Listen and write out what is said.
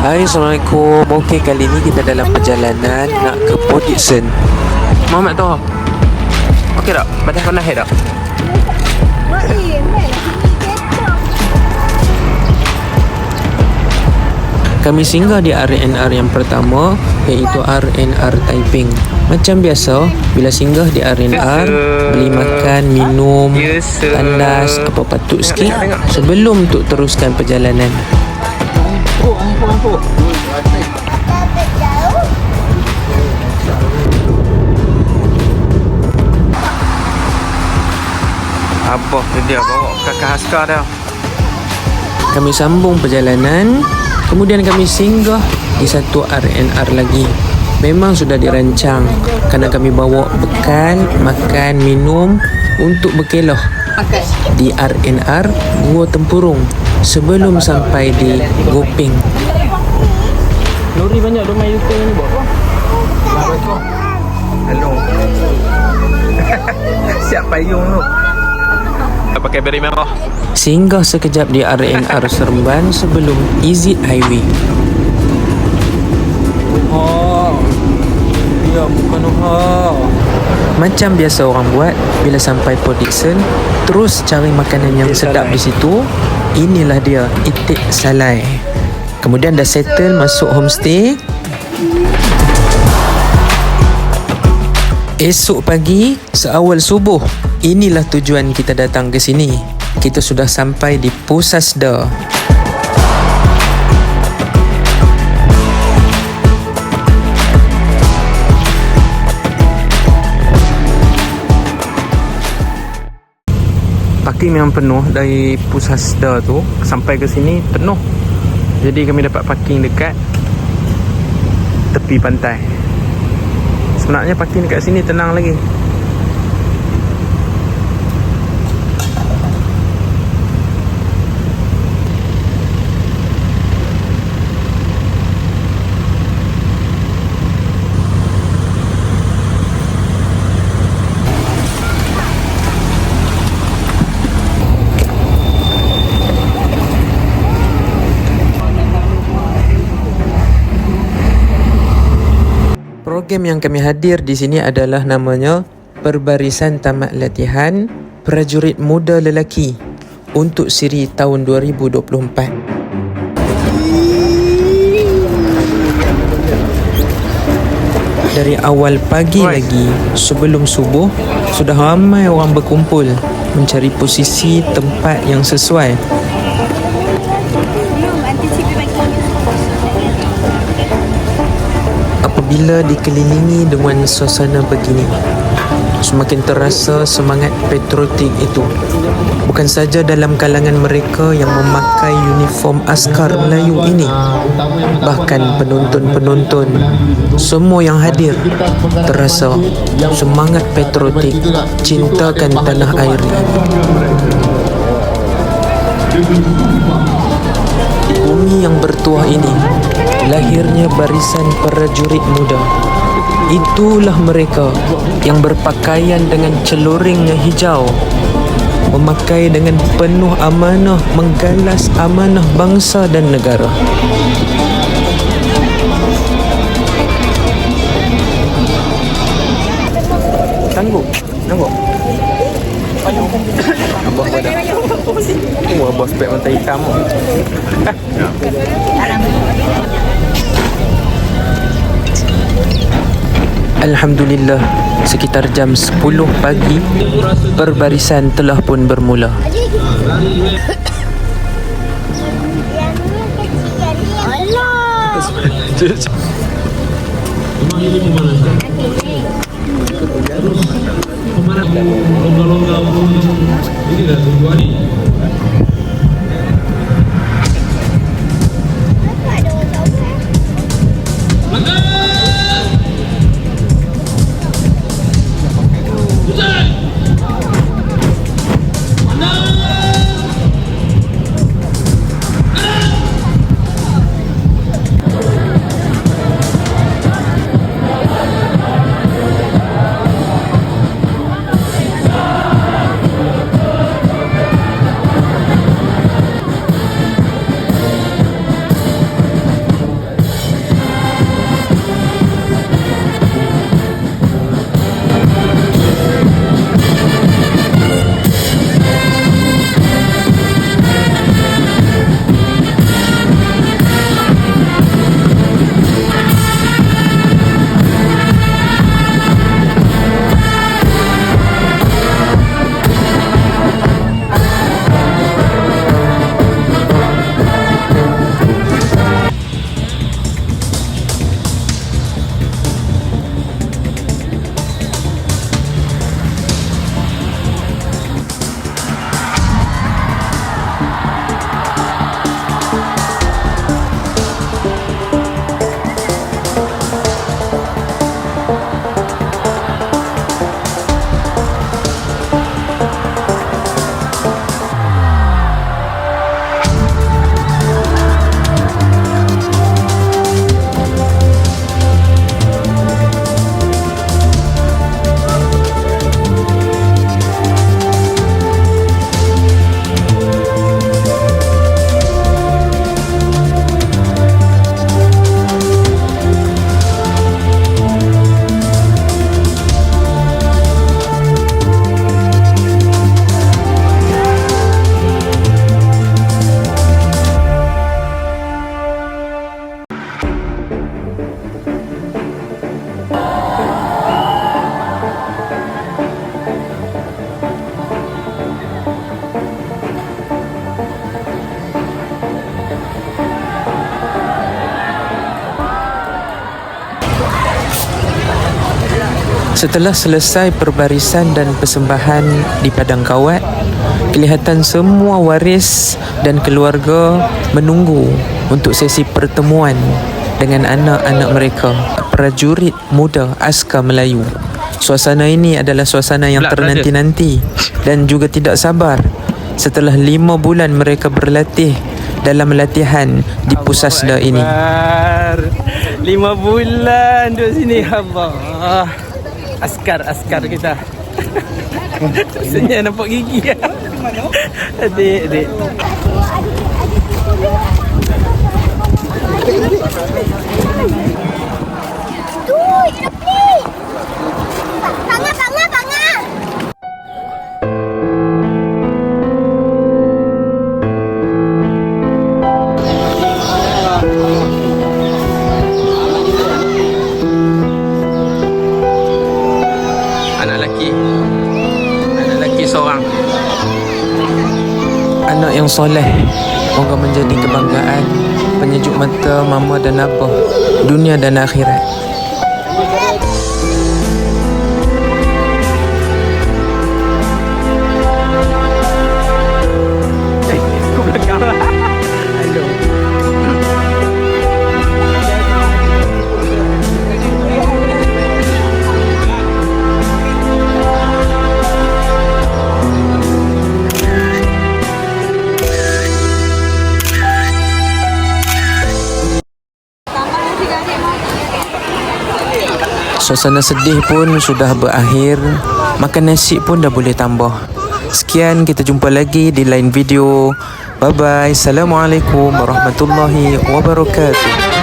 Hai, Assalamualaikum. Okey, kali ni kita dalam perjalanan nak ke Port Dickson. Muhammad tahu? Okey tak? Badan kau naik tak? Kami singgah di RNR yang pertama, iaitu RNR Taiping. Macam biasa, bila singgah di RNR, beli makan, minum, tandas, apa patut sikit sebelum untuk teruskan perjalanan. Abah tu dia bawa kakak askar dah. Kami sambung perjalanan. Kemudian kami singgah di satu RNR lagi. Memang sudah dirancang kerana kami bawa bekal, makan, minum untuk berkelah di RNR Gua Tempurung sebelum sampai di Gopeng. Lori banyak domai U-turn ni buat apa? Hello. Siap payung tu. Pakai beri merah. Singgah sekejap di RNR Seremban sebelum exit highway. Ya, bukan macam biasa orang buat bila sampai Port Dickson, terus cari makanan yang sedap di situ. Inilah dia, Itik Salai. Kemudian dah settle masuk homestay. Esok pagi, seawal subuh, inilah tujuan kita datang ke sini. Kita sudah sampai di Pusasda. Parking memang penuh. Dari Pusasda tu sampai ke sini penuh. Jadi kami dapat parking dekat tepi pantai. Sebenarnya parking dekat sini tenang lagi. Program yang kami hadir di sini adalah namanya Perbarisan Tamat Latihan Prajurit Muda Lelaki untuk siri tahun 2024. Dari awal pagi lagi, sebelum subuh, sudah ramai orang berkumpul mencari posisi tempat yang sesuai. Apabila dikelilingi dengan suasana begini, semakin terasa semangat patriotik itu. Bukan saja dalam kalangan mereka yang memakai uniform askar Melayu ini, bahkan penonton-penonton, semua yang hadir terasa semangat patriotik, cintakan tanah air ini. Di bumi yang bertuah ini, lahirnya barisan prajurit muda. Itulah mereka yang berpakaian dengan celuringnya hijau, memakai dengan penuh amanah menggalas amanah bangsa dan negara. Tangguh. Abah pada. Abah spek mata hitam. Alhamdulillah, sekitar jam 10 pagi, perbarisan telah pun bermula. Setelah selesai perbarisan dan persembahan di padang kawat, kelihatan semua waris dan keluarga menunggu untuk sesi pertemuan dengan anak-anak mereka, prajurit muda askar Melayu. Suasana ini adalah suasana yang ternanti-nanti dan juga tidak sabar. Setelah 5 bulan mereka berlatih dalam latihan di Pusasda ini. 5 bulan duduk sini, Allah. Askar kita. Rasanya nampak gigi. Adik. Anak lelaki seorang. Anak yang soleh, moga menjadi kebanggaan, penyejuk mata mama dan abah, dunia dan akhirat. Suasana sedih pun sudah berakhir, makan nasi pun dah boleh tambah. Sekian, kita jumpa lagi di lain video. Bye bye. Assalamualaikum warahmatullahi wabarakatuh.